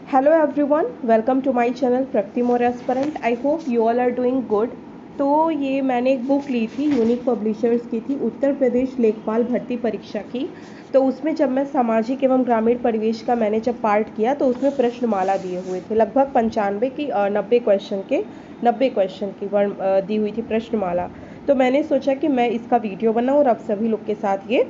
Hello everyone, welcome to my channel Pragati Maurya aspirant. I hope you all are doing good. तो ये मैंने एक book ली थी, यूनिक पब्लिशर्स की थी, उत्तर प्रदेश लेखपाल भर्ती परीक्षा की। तो उसमें जब मैं सामाजिक एवं ग्रामीण परिवेश का मैंने जब पार्ट किया तो उसमें प्रश्नमाला दिए हुए थे, लगभग 95 की 90 क्वेश्चन की दी हुई थी प्रश्नमाला। तो मैंने सोचा कि मैं इसका वीडियो बनाऊं और आप सभी लोग के साथ ये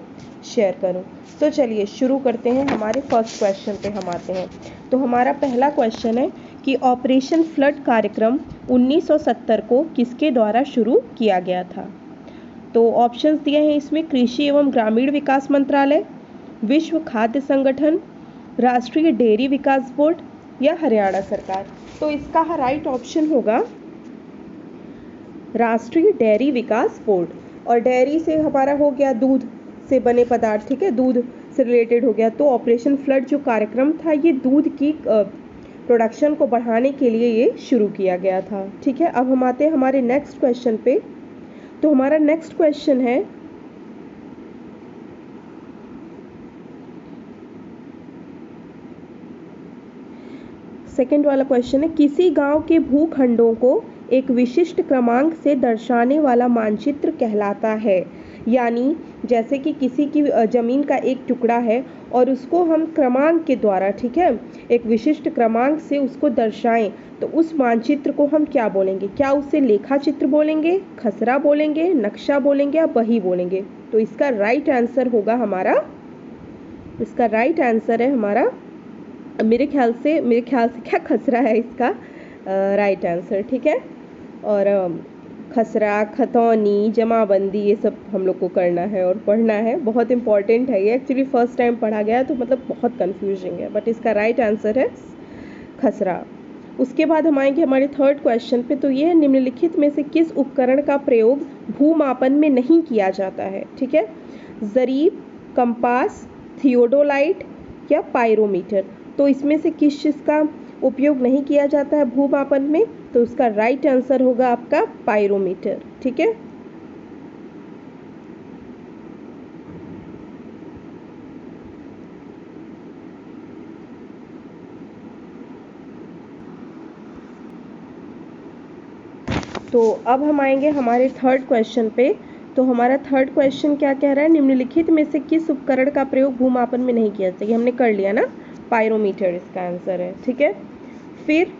शेयर करूं। तो चलिए शुरू करते हैं। हमारे फर्स्ट क्वेश्चन पे हम आते हैं। तो हमारा पहला क्वेश्चन है कि ऑपरेशन फ्लड कार्यक्रम 1970 को किसके द्वारा शुरू किया गया था। तो ऑप्शंस दिए हैं इसमें, कृषि एवं ग्रामीण विकास मंत्रालय, विश्व खाद्य संगठन, राष्ट्रीय डेयरी विकास बोर्ड या हरियाणा सरकार। तो इसका राइट ऑप्शन होगा राष्ट्रीय डेयरी विकास बोर्ड। और डेयरी से हमारा हो गया दूध से बने पदार्थ, ठीक है, दूध से रिलेटेड हो गया। तो ऑपरेशन फ्लड जो कार्यक्रम था ये दूध की प्रोडक्शन को बढ़ाने के लिए ये शुरू किया गया था, ठीक है। अब हम आते हैं हमारे नेक्स्ट क्वेश्चन पे। तो हमारा नेक्स्ट क्वेश्चन है सेकंड वाला क्वेश्चन है, किसी गांव के भूखंडों को एक विशिष्ट क्रमांक से दर्शाने वाला मानचित्र कहलाता है। यानी जैसे कि किसी की जमीन का एक टुकड़ा है और उसको हम क्रमांक के द्वारा, ठीक है, एक विशिष्ट क्रमांक से उसको दर्शाएं तो उस मानचित्र को हम क्या बोलेंगे? क्या उसे लेखा चित्र बोलेंगे, खसरा बोलेंगे, नक्शा बोलेंगे या बही बोलेंगे? तो इसका राइट आंसर होगा हमारा, इसका राइट आंसर है हमारा, मेरे ख्याल से क्या खसरा है इसका राइट आंसर, ठीक है। और खसरा, खतौनी, जमाबंदी ये सब हम लोग को करना है और पढ़ना है, बहुत इंपॉर्टेंट है ये। एक्चुअली फर्स्ट टाइम पढ़ा गया तो मतलब बहुत कंफ्यूजिंग है, बट इसका राइट आंसर है खसरा। उसके बाद हम आएंगे हमारे थर्ड क्वेश्चन पे। तो ये है, निम्नलिखित में से किस उपकरण का प्रयोग भूमापन में नहीं किया जाता है, ठीक है। जरीब, कंपास, थियोडोलाइट या पायरोमीटर। तो इसमें से किस चीज़ का उपयोग नहीं किया जाता है भूमापन में? तो उसका राइट आंसर होगा आपका पायरोमीटर, ठीक है। तो अब हम आएंगे हमारे थर्ड क्वेश्चन पे। तो हमारा थर्ड क्वेश्चन क्या कह रहा है, निम्नलिखित में से किस उपकरण का प्रयोग भूमापन में नहीं किया जाता? ये हमने कर लिया ना, पायरोमीटर इसका आंसर है, ठीक है। फिर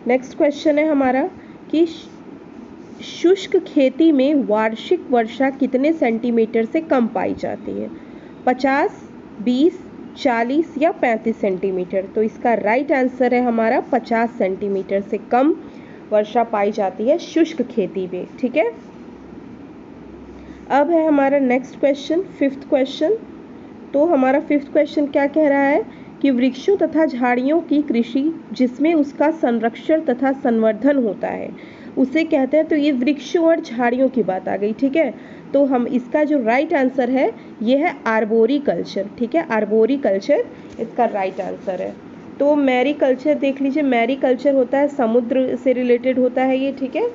नेक्स्ट क्वेश्चन है हमारा कि शुष्क खेती में वार्षिक वर्षा कितने सेंटीमीटर से कम पाई जाती है? 50, 20, 40 या 35 सेंटीमीटर। तो इसका राइट आंसर है हमारा 50 सेंटीमीटर से कम वर्षा पाई जाती है शुष्क खेती में, ठीक है। अब है हमारा नेक्स्ट क्वेश्चन, फिफ्थ क्वेश्चन। तो हमारा फिफ्थ क्वेश्चन क्या कह रहा है कि वृक्षों तथा झाड़ियों की कृषि जिसमें उसका संरक्षण तथा संवर्धन होता है उसे कहते हैं। तो ये वृक्षों और झाड़ियों की बात आ गई, ठीक है। तो हम इसका जो राइट आंसर है ये है आर्बोरिकल्चर, ठीक है, आर्बोरिकल्चर इसका राइट आंसर है। तो मैरीकल्चर देख लीजिए, मैरीकल्चर होता है समुद्र से रिलेटेड होता है ये, ठीक है।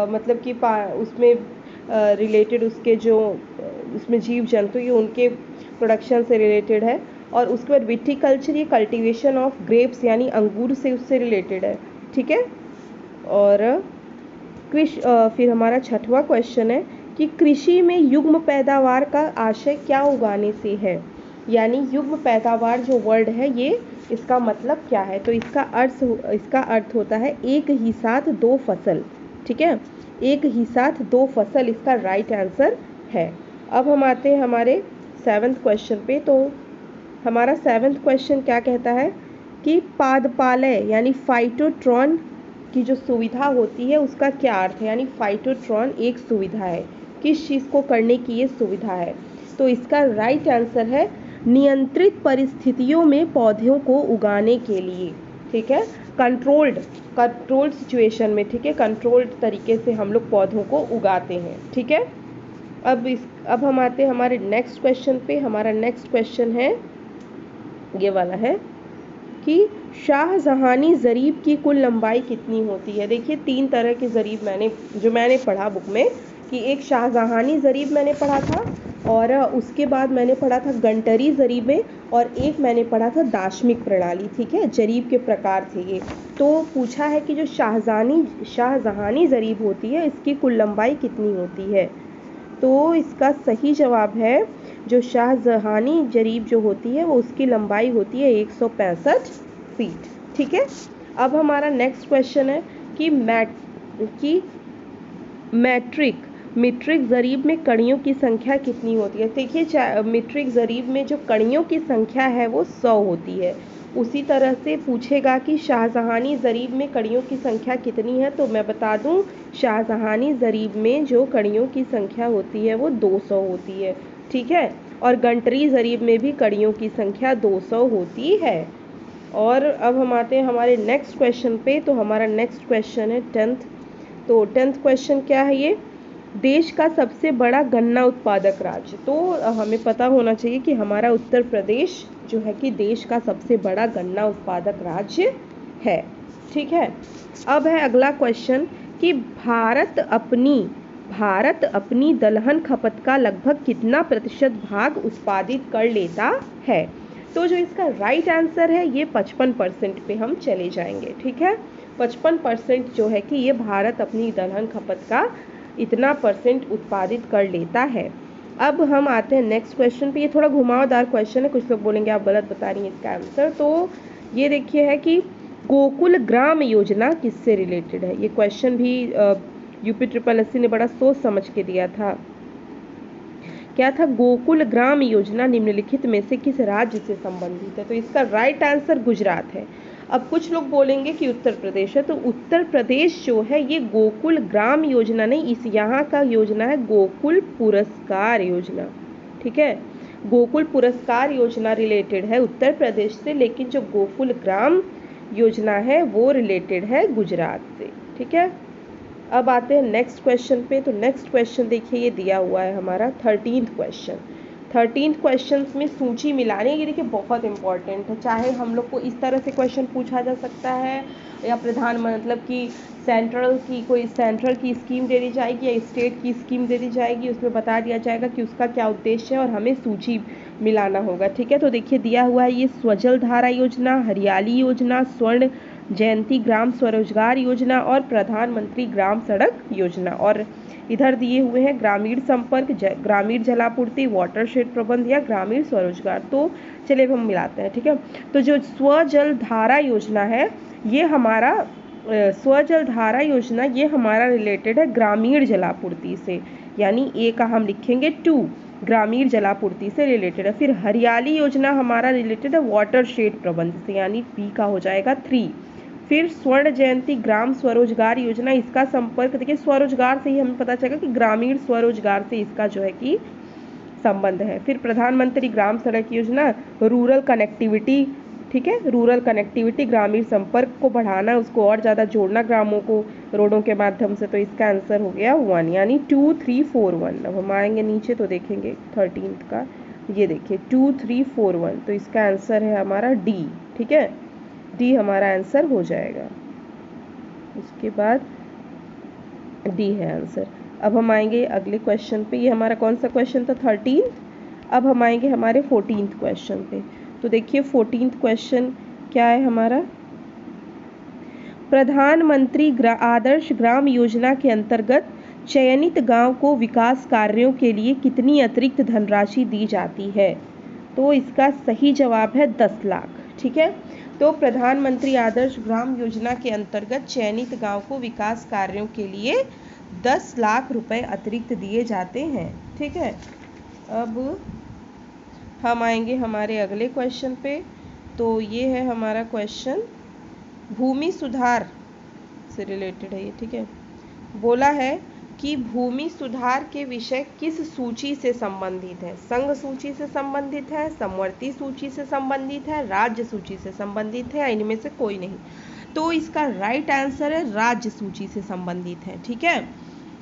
मतलब कि उसमें रिलेटेड उसके जो उसमें जीव जंतु ये उनके प्रोडक्शन से रिलेटेड है। और उसके बाद विटीकल्चर ये कल्टीवेशन ऑफ ग्रेप्स यानी अंगूर से उससे रिलेटेड है, ठीक है। और फिर हमारा छठवां क्वेश्चन है कि कृषि में युग्म पैदावार का आशय क्या उगाने से है? यानी युग्म पैदावार जो वर्ड है ये इसका मतलब क्या है? तो इसका अर्थ होता है एक ही साथ दो फसल, ठीक है, एक ही साथ दो फसल इसका राइट आंसर है। अब हम आते हैं हमारे सेवंथ क्वेश्चन पे। तो हमारा सेवंथ क्वेश्चन क्या कहता है कि पादपालय यानी फाइटोट्रॉन की जो सुविधा होती है उसका क्या अर्थ है? यानी फाइटोट्रॉन एक सुविधा है, किस चीज़ को करने की ये सुविधा है? तो इसका राइट आंसर है नियंत्रित परिस्थितियों में पौधों को उगाने के लिए, ठीक है, कंट्रोल्ड सिचुएशन में, ठीक है, कंट्रोल्ड तरीके से हम लोग पौधों को उगाते हैं, ठीक है। अब हम आते हैं हमारे नेक्स्ट क्वेश्चन पे। हमारा नेक्स्ट क्वेश्चन है ये वाला है कि शाहजहानी जरीब की कुल लंबाई कितनी होती है? देखिए 3 तरह के जरीब मैंने पढ़ा बुक में कि एक शाहजहानी जरीब मैंने पढ़ा था और उसके बाद मैंने पढ़ा था गंटरी ज़रीबें, और एक मैंने पढ़ा था दाशमिक प्रणाली। ठीक है, जरीब के प्रकार थे ये। तो पूछा है कि जो शाहजहानी ज़रीब होती है इसकी कुल लंबाई कितनी होती है। तो इसका सही जवाब है जो शाहजहानी जरीब जो होती है वो उसकी लंबाई होती है 165 फीट। ठीक है, अब हमारा नेक्स्ट क्वेश्चन है कि मीट्रिक ज़रीब में कणियों की संख्या कितनी होती है। देखिए मीट्रिक ज़रीब में जो कणियों की संख्या है वो 100 होती है। उसी तरह से पूछेगा कि शाहजहानी ज़रीब में कणियों की संख्या कितनी है, तो मैं बता दूं शाहजहानी ज़रीब में जो कणियों की संख्या होती है वो 200 होती है। ठीक है, और गंटरी ज़रीब में भी कणियों की संख्या 200 होती है। और अब हम आते हैं हमारे नेक्स्ट क्वेश्चन पे। तो हमारा नेक्स्ट क्वेश्चन है 10th। तो 10th क्वेश्चन क्या है ये, देश का सबसे बड़ा गन्ना उत्पादक राज्य। तो हमें पता होना चाहिए कि हमारा उत्तर प्रदेश जो है कि देश का सबसे बड़ा गन्ना उत्पादक राज्य है। ठीक है, अब है अगला क्वेश्चन कि भारत अपनी दलहन खपत का लगभग कितना प्रतिशत भाग उत्पादित कर लेता है। तो जो इसका राइट आंसर है ये 55% पे हम चले जाएंगे। ठीक है, 55% जो है कि ये भारत अपनी दलहन खपत का इतना % उत्पादित कर लेता है। अब हम आते हैं नेक्स्ट क्वेश्चन पे। ये थोड़ा घुमावदार क्वेश्चन है, कुछ लोग बोलेंगे आप गलत बता रही हैं इसका आंसर। तो ये देखिए है कि गोकुल ग्राम योजना किससे रिलेटेड है। ये क्वेश्चन भी UP SSSC ने बड़ा सोच समझ के दिया था। क्या था, गोकुल ग्राम योजना निम्नलिखित में से किस राज्य से संबंधित है। तो इसका राइट आंसर गुजरात है। अब कुछ लोग बोलेंगे कि उत्तर प्रदेश है, तो उत्तर प्रदेश जो है ये गोकुल ग्राम योजना नहीं, इस यहाँ का योजना है गोकुल पुरस्कार योजना। ठीक है, गोकुल पुरस्कार योजना रिलेटेड है उत्तर प्रदेश से, लेकिन जो गोकुल ग्राम योजना है वो रिलेटेड है गुजरात से। ठीक है, अब आते हैं नेक्स्ट क्वेश्चन पे। तो नेक्स्ट क्वेश्चन देखिए ये दिया हुआ है हमारा 13th क्वेश्चन। 13th क्वेश्चन में सूची मिलाने, ये देखिए बहुत इंपॉर्टेंट है। चाहे हम लोग को इस तरह से क्वेश्चन पूछा जा सकता है या मतलब कि सेंट्रल की स्कीम दे दी जाएगी या स्टेट की स्कीम दे दी जाएगी, उसमें बता दिया जाएगा कि उसका क्या उद्देश्य है और हमें सूची मिलाना होगा। ठीक है, तो देखिए दिया हुआ है ये स्वजल धारा योजना, हरियाली योजना, स्वर्ण जयंती ग्राम स्वरोजगार योजना और प्रधानमंत्री ग्राम सड़क योजना। और इधर दिए हुए हैं ग्रामीण संपर्क, ग्रामीण जलापूर्ति, वाटरशेड प्रबंध या ग्रामीण स्वरोजगार। तो चलिए हम मिलाते हैं। ठीक है, तो जो स्वजल धारा योजना है ये हमारा रिलेटेड है ग्रामीण जलापूर्ति से, यानी ए का हम लिखेंगे 2, ग्रामीण जलापूर्ति से रिलेटेड है। फिर हरियाली योजना हमारा रिलेटेड है वाटरशेड प्रबंध से, यानी बी का हो जाएगा 3। फिर स्वर्ण जयंती ग्राम स्वरोजगार योजना, इसका संपर्क देखिए स्वरोजगार से ही हमें पता चलेगा कि ग्रामीण स्वरोजगार से इसका जो है कि संबंध है। फिर प्रधानमंत्री ग्राम सड़क योजना रूरल कनेक्टिविटी। ठीक है, रूरल कनेक्टिविटी ग्रामीण संपर्क को बढ़ाना, उसको और ज़्यादा जोड़ना ग्रामों को रोडों के माध्यम से। तो इसका आंसर हो गया 1, यानी 2, 3, 4, 1। अब हम आएंगे नीचे तो देखेंगे 13th का, ये देखिए 2, 3, 4, 1। तो इसका आंसर है हमारा डी। ठीक है, डी हमारा आंसर हो जाएगा। उसके बाद डी है आंसर। अब हम आएंगे अगले क्वेश्चन पे। ये हमारा कौन सा क्वेश्चन था, 13th। अब हम आएंगे हमारे 14th क्वेश्चन पे। तो देखिए 14th क्वेश्चन क्या है हमारा, प्रधानमंत्री आदर्श ग्राम योजना के अंतर्गत चयनित गांव को विकास कार्यों के लिए कितनी अतिरिक्त धनराशि दी जाती है। तो इसका सही जवाब है 10 लाख। ठीक है, तो प्रधानमंत्री आदर्श ग्राम योजना के अंतर्गत चयनित गांव को विकास कार्यों के लिए 10 लाख रुपए अतिरिक्त दिए जाते हैं। ठीक है, अब हम आएंगे हमारे अगले क्वेश्चन पे। तो ये है हमारा क्वेश्चन भूमि सुधार से रिलेटेड है ये। ठीक है, बोला है कि भूमि सुधार के विषय किस सूची से संबंधित है। संघ सूची से संबंधित है, समवर्ती सूची से संबंधित है, राज्य सूची से संबंधित है, इनमें से कोई नहीं। तो इसका राइट आंसर है राज्य सूची से संबंधित है। ठीक है,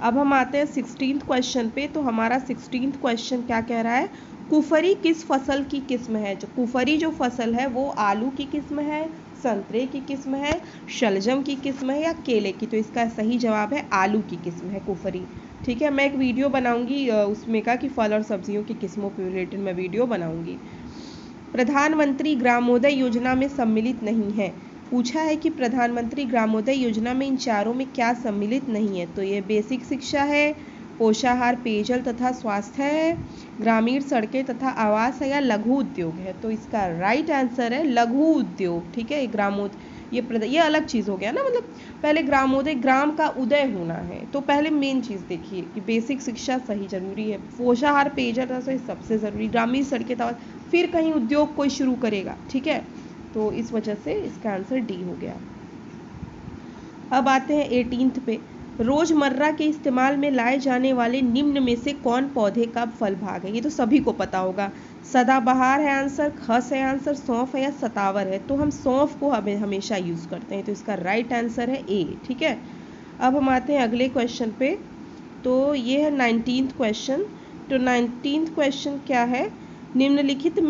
अब हम आते हैं 16th क्वेश्चन पे। तो हमारा 16th क्वेश्चन क्या कह रहा है, कुफरी किस फसल की किस्म है। जो कुफरी जो फसल है वो आलू की किस्म है, संतरे की किस्म है, शलजम की किस्म है या केले की। तो इसका सही जवाब है आलू की किस्म है कुफरी। ठीक है, मैं एक वीडियो बनाऊंगी उसमें का कि फल और सब्जियों की किस्मों के रिलेटेड मैं वीडियो बनाऊंगी। प्रधानमंत्री ग्रामोदय योजना में सम्मिलित नहीं है। पूछा है कि प्रधानमंत्री ग्रामोदय योजना में इन चारों में क्या सम्मिलित नहीं है। तो ये बेसिक शिक्षा है, पोषाहार, पेयजल तथा स्वास्थ्य है, ग्रामीण सड़कें तथा आवास है, या लघु उद्योग है। तो इसका राइट आंसर है लघु उद्योग। ठीक है, ये अलग चीज़ हो गया ना, मतलब पहले ग्रामोदय, ग्राम का उदय होना है। तो पहले मेन चीज़ देखिए कि बेसिक शिक्षा सही जरूरी है, पोषाहार, पेयजल तथा सबसे ज़रूरी, ग्रामीण सड़कें तथा फिर कहीं उद्योग कोई शुरू करेगा। ठीक है, तो इस वजह से इसका आंसर डी हो गया। अब आते हैं 18th पे। रोजमर्रा के इस्तेमाल में लाए जाने वाले निम्न में से कौन पौधे का फल भाग है। ये तो सभी को पता होगा, सदाबहार है आंसर, खस है आंसर, सौंफ है या सतावर है। तो हम सौंफ को हमेशा यूज करते हैं, तो इसका राइट आंसर है ए। ठीक है, अब हम आते हैं अगले क्वेश्चन पे। तो ये है 19th क्वेश्चन। तो 19th क्वेश्चन क्या है, निम्नलिखित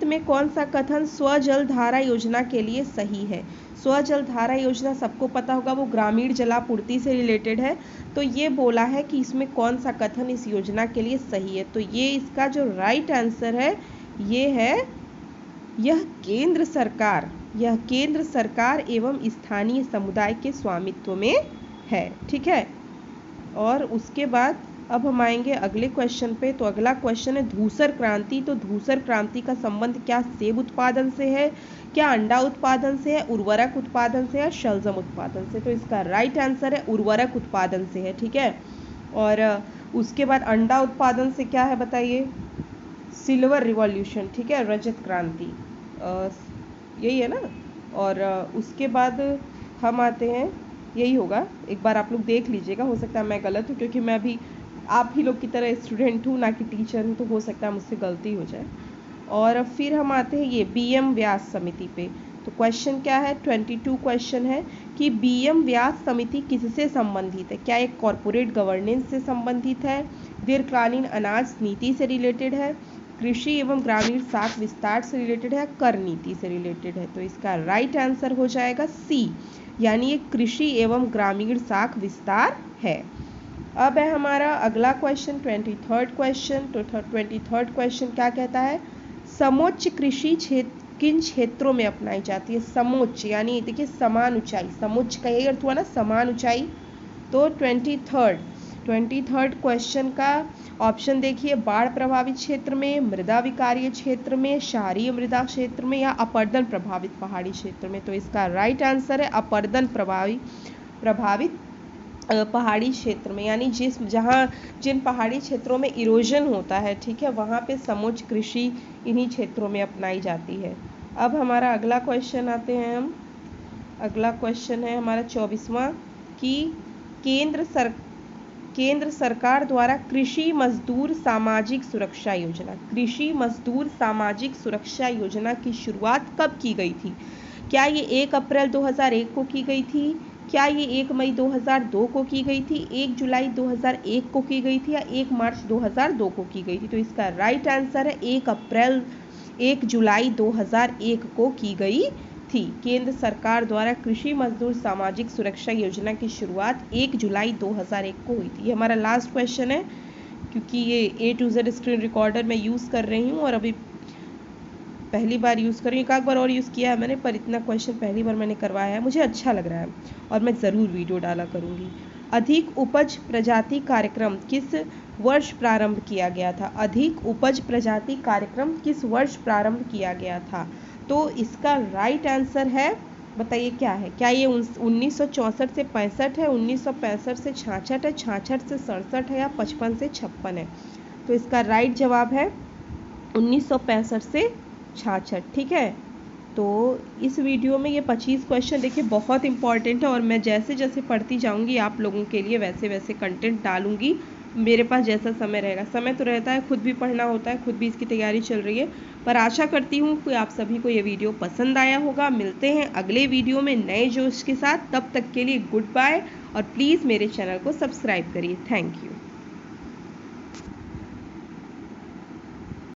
में कौन सा कथन स्वजल धारा योजना के लिए सही है। स्वजल धारा योजना सबको पता होगा, वो ग्रामीण जलापूर्ति से रिलेटेड है। तो ये बोला है कि इसमें कौन सा कथन इस योजना के लिए सही है। तो ये इसका जो राइट आंसर है ये है, यह केंद्र सरकार एवं स्थानीय समुदाय के स्वामित्व में है। ठीक है, और उसके बाद अब हम आएंगे अगले क्वेश्चन पे। तो अगला क्वेश्चन है धूसर क्रांति। तो धूसर क्रांति का संबंध क्या सेब उत्पादन से है, क्या अंडा उत्पादन से है, उर्वरक उत्पादन से है, शलजम उत्पादन से। तो इसका राइट आंसर है उर्वरक उत्पादन से है। ठीक है, और उसके बाद अंडा उत्पादन से क्या है बताइए, सिल्वर रिवॉल्यूशन। ठीक है, रजत क्रांति, यही है ना। और उसके बाद हम आते हैं, यही होगा, एक बार आप लोग देख लीजिएगा, हो सकता है मैं गलत हूँ, क्योंकि मैं भी आप ही लोग की तरह स्टूडेंट हूँ, ना कि टीचर हूँ, तो हो सकता है मुझसे गलती हो जाए। और फिर हम आते हैं ये बीएम व्यास समिति पे। तो क्वेश्चन क्या है, 22 क्वेश्चन है कि बीएम व्यास समिति किससे संबंधित है। क्या एक कॉरपोरेट गवर्नेंस से संबंधित है, दीर्घकालीन अनाज नीति से रिलेटेड है, कृषि एवं ग्रामीण साख विस्तार से रिलेटेड है, कर नीति से रिलेटेड है। तो इसका राइट आंसर हो जाएगा सी, यानी ये कृषि एवं ग्रामीण साख विस्तार है। अब है हमारा अगला क्वेश्चन 23rd क्वेश्चन। तो 23rd क्वेश्चन क्या कहता है, समोच्च कृषि किन क्षेत्रों में अपनाई जाती है। समोच्च यानी देखिए समान ऊंचाई, समोच्च का यही अर्थ हुआ ना, समान ऊंचाई। तो 23rd क्वेश्चन का ऑप्शन देखिए, बाढ़ प्रभावित क्षेत्र में, मृदा विकारीय क्षेत्र में, क्षारीय मृदा क्षेत्र में, या अपर्दन प्रभावित पहाड़ी क्षेत्र में। तो इसका राइट आंसर है अपर्दन प्रभावित पहाड़ी क्षेत्र में, यानी जिन पहाड़ी क्षेत्रों में इरोजन होता है, ठीक है, वहाँ पे समोच्च कृषि इन्हीं क्षेत्रों में अपनाई जाती है। अब हमारा अगला क्वेश्चन आते हैं हम, अगला क्वेश्चन है हमारा 24वां कि केंद्र सरकार द्वारा कृषि मजदूर सामाजिक सुरक्षा योजना की शुरुआत कब की गई थी। क्या ये 1 अप्रैल 2001 को की गई थी, क्या ये 1 मई 2002 को की गई थी, 1 जुलाई 2001 को की गई थी, या 1 मार्च 2002 को की गई थी। तो इसका राइट आंसर है 1 जुलाई 2001 को की गई थी। केंद्र सरकार द्वारा कृषि मजदूर सामाजिक सुरक्षा योजना की शुरुआत 1 जुलाई 2001 को हुई थी। ये हमारा लास्ट क्वेश्चन है, क्योंकि ये A to Z screen recorder मैं यूज़ कर रही हूँ और अभी पहली बार यूज़ कर रही हूँ। एक बार और यूज़ किया है मैंने, पर इतना क्वेश्चन पहली बार मैंने करवाया है, मुझे अच्छा लग रहा है और मैं ज़रूर वीडियो डाला करूँगी। अधिक उपज प्रजाति कार्यक्रम किस वर्ष प्रारंभ किया गया था। अधिक उपज प्रजाति कार्यक्रम किस वर्ष प्रारंभ किया गया था। तो इसका राइट आंसर है, बताइए क्या है, क्या ये 1964 से 65 है, 1965 से 66 है, 66 से 67 है, या 55 से 56 है। तो इसका राइट जवाब है 1965 से 66। ठीक है, तो इस वीडियो में ये 25 क्वेश्चन देखिए बहुत इंपॉर्टेंट है, और मैं जैसे जैसे पढ़ती जाऊंगी आप लोगों के लिए वैसे वैसे कंटेंट डालूंगी, मेरे पास जैसा समय रहेगा। समय तो रहता है, खुद भी पढ़ना होता है, खुद भी इसकी तैयारी चल रही है, पर आशा करती हूँ कि आप सभी को ये वीडियो पसंद आया होगा। मिलते हैं अगले वीडियो में नए जोश के साथ, तब तक के लिए गुड बाय, और प्लीज़ मेरे चैनल को सब्सक्राइब करिए। Thank you.